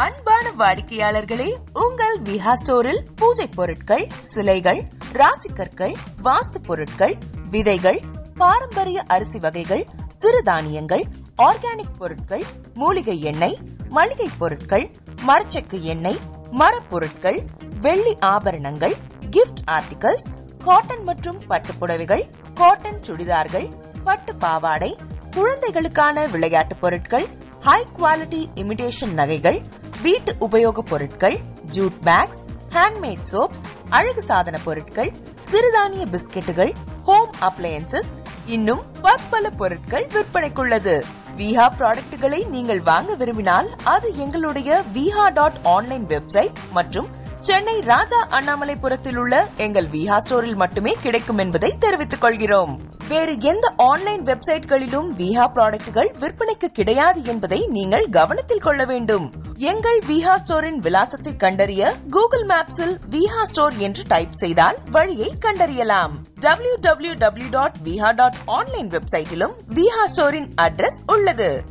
அன்பான வாடிக்கையாளர்களே, உங்கள் விஹா ஸ்டோரில் பூஜை பொருட்கள், சிலைகள், ராசிக்கற்கள், வாஸ்து பொருட்கள், விதைகள், பாரம்பரிய அரிசி வகைகள், சிறுதானியங்கள், ஆர்கானிக் பொருட்கள், மூலிகை எண்ணெய், மளிகை பொருட்கள், மரச்செக்கு எண்ணெய், மரப்பொருட்கள், வெள்ளி ஆபரணங்கள், கிஃப்ட் ஆர்டிகல்ஸ், காட்டன் மற்றும் பட்டு புடவைகள், காட்டன் சுடிதார்கள், பட்டு பாவாடை, குழந்தைகளுக்கான விளையாட்டு பொருட்கள், ஹை குவாலிட்டி இமிடேஷன் நகைகள், வீட்டு உபயோக பொருட்கள், ஜூட் பேக்ஸ், ஹேண்ட்மேட் சோப்ஸ், அழகு சாதன பொருட்கள், சிறுதானிய பிஸ்கெட்டுகள், ஹோம் அப்ளையன்சஸ், இன்னும் பற்பல பொருட்கள் விற்பனைக்குள்ளது. விஹா ப்ராடக்ட்களை நீங்கள் வாங்க விரும்பினால் அது எங்களுடைய viha.online வெப்சைட் மற்றும் சென்னை ராஜா அண்ணாமலைபுரத்தில் உள்ள எங்கள் விஹா ஸ்டோரில் மட்டுமே கிடைக்கும் என்பதை தெரிவித்துக் கொள்கிறோம். வேறு எந்த ஆன்லைன் வெப்சைட்களிலும் விஹா ப்ராடக்ட்கள் விற்பனைக்கு கிடையாது என்பதை நீங்கள் கவனத்தில் கொள்ள வேண்டும். எங்கள் விஹா ஸ்டோரின் விலாசத்தை கண்டறிய கூகுள் மேப்ஸில் விஹா ஸ்டோர் என்று டைப் செய்தால் வழியை கண்டறியலாம். www.viha.online வெப்சைட்டிலும் விஹா ஸ்டோரின் அட்ரஸ் உள்ளது.